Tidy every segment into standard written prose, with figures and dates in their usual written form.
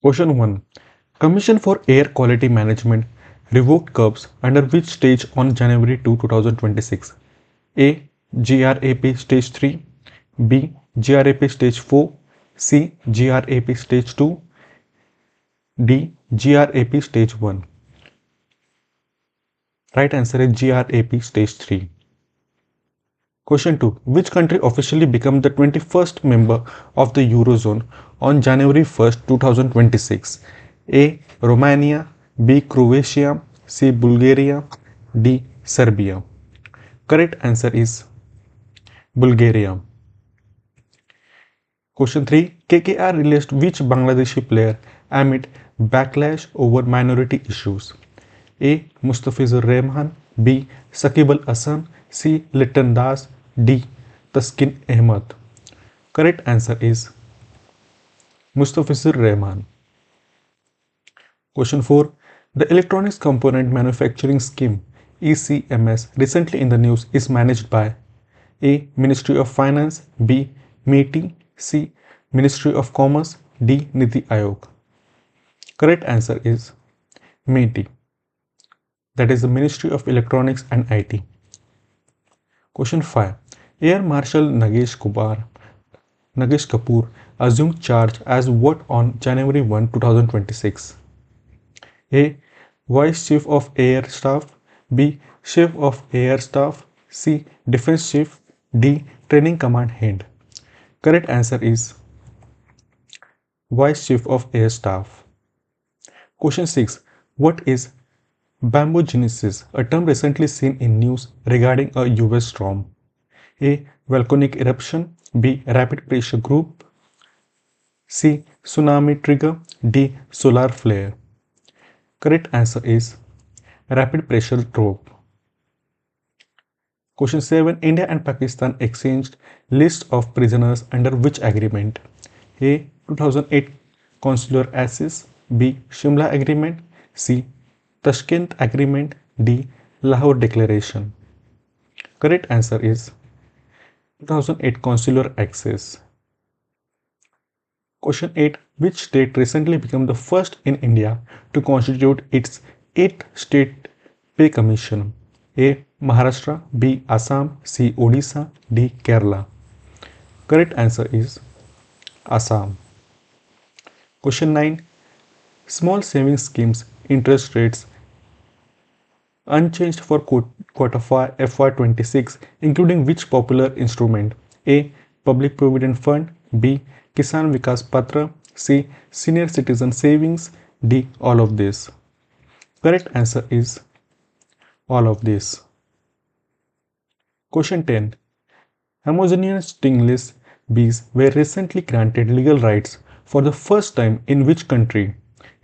Question 1. Commission for Air Quality Management revoked curbs under which stage on January 2, 2026? A. GRAP Stage 3, B. GRAP Stage 4, C. GRAP Stage 2, D. GRAP Stage 1. Right answer is GRAP Stage 3. Question 2. Which country officially became the 21st member of the Eurozone on January 1st, 2026? A. Romania, B. Croatia, C. Bulgaria, D. Serbia. Correct answer is Bulgaria. Question 3. KKR released which Bangladeshi player amid backlash over minority issues? A. Mustafizur Rahman, B. Saqib Al Hasan, C. Litton Das, D. Taskin Ahmed. Correct answer is Mustafizur Rahman. Question 4. The Electronics Component Manufacturing Scheme ECMS recently in the news is managed by A. Ministry of Finance, B. MeitY, C. Ministry of Commerce, D. Niti Aayog. Correct answer is MeitY. That is the Ministry of Electronics and IT. Question 5. Air Marshal Nagesh Kapoor assumed charge as what on January 1, 2026? A. Vice Chief of Air Staff, B. Chief of Air Staff, C. Defense Chief, D. Training Command Head. Correct answer is Vice Chief of Air Staff. Question 6. What is Bombogenesis, a term recently seen in news regarding a US storm? A. Volcanic eruption, B. Rapid pressure group, C. Tsunami trigger, D. Solar flare. Correct answer is rapid pressure drop. Question 7. India and Pakistan exchanged list of prisoners under which agreement? A. 2008 Consular Assist, B. Shimla Agreement, C. Tashkent Agreement, D. Lahore Declaration. Correct answer is 2008 Consular Access. Question 8. Which state recently became the first in India to constitute its 8th State Pay Commission? A. Maharashtra, B. Assam, C. Odisha, D. Kerala. Correct answer is Assam. Question 9. Small savings schemes interest rates unchanged for quarter FY26, including which popular instrument? A. Public Provident Fund, B. Kisan Vikas Patra, C. Senior Citizen Savings, D. All of this. Correct answer is all of this. Question 10. Homogeneous stingless bees were recently granted legal rights for the first time in which country?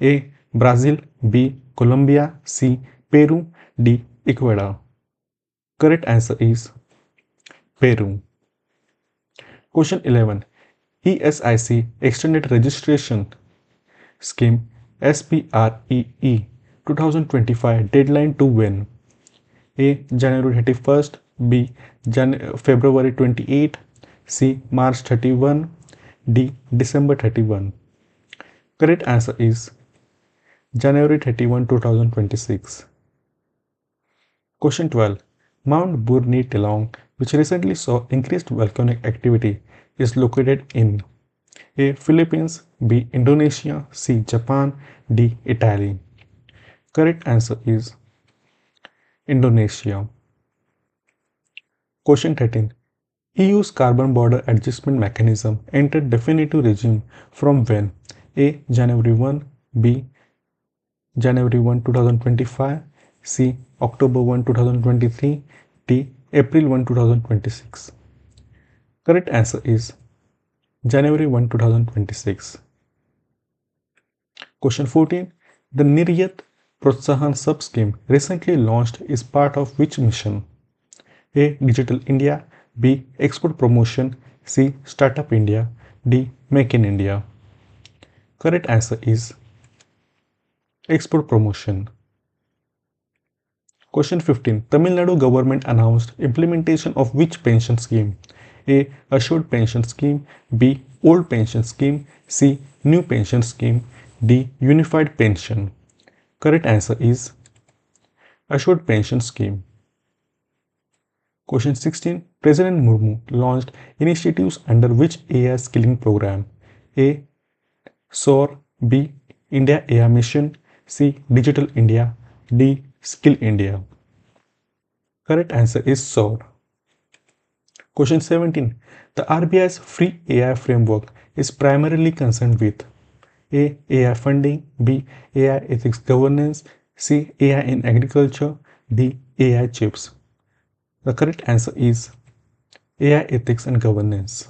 A. Brazil, B. Colombia, C. Peru, D. Ecuador. Correct answer is Peru. Question 11. ESIC Extended Registration Scheme SPREE 2025 deadline to when? A. January 31st, B. February 28, C. March 31, D. December 31. Correct answer is January 31, 2026. Question 12. Mount Burni Telong, which recently saw increased volcanic activity, is located in A. Philippines, B. Indonesia, C. Japan, D. Italy. Correct answer is Indonesia. Question 13. EU's carbon border adjustment mechanism entered definitive regime from when? A. January 1, B. January 1, 2025, C. October 1, 2023, D. April 1, 2026. Correct answer is January 1, 2026. Question 14. The Niryat Protsahan sub-scheme recently launched is part of which mission? A. Digital India, B. Export Promotion, C. Startup India, D. Make in India. Correct answer is Export Promotion. Question 15. Tamil Nadu government announced implementation of which pension scheme? A. Assured pension scheme, B. Old pension scheme, C. New pension scheme, D. Unified pension. Correct answer is Assured pension scheme. Question 16. President Murmu launched initiatives under which AI skilling program? A. SOAR. B. India AI Mission. C. Digital India. D. Skill India. Correct answer is SOAR. Question 17. The RBI's free AI framework is primarily concerned with A. AI funding. B. AI ethics governance. C. AI in agriculture. D. AI chips. The correct answer is AI ethics and governance.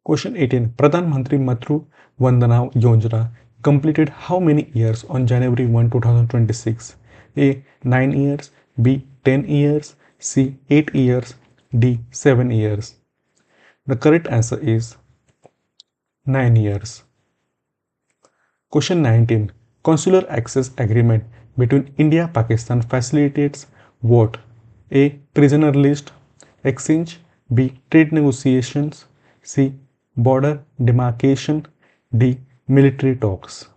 Question 18. Pradhan Mantri Matru Vandana Yojana completed how many years on January 1, 2026? A. 9 years. B. 10 years. C. 8 years. D. 7 years. The correct answer is 9 years. Question 19. Consular access agreement between India-Pakistan facilitates what? A. Prisoner list exchange. B. Trade negotiations. C. Border demarcation. D. Military talks.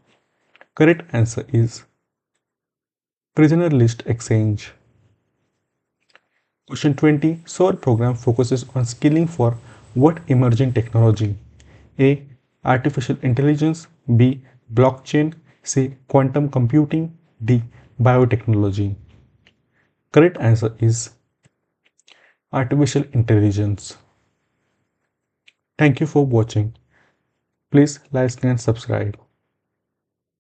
Correct answer is prisoner list exchange. Question 20. SOAR program focuses on skilling for what emerging technology? A. Artificial intelligence. B. Blockchain. C. Quantum computing. D. Biotechnology. Correct answer is artificial intelligence. Thank you for watching. Please like and subscribe.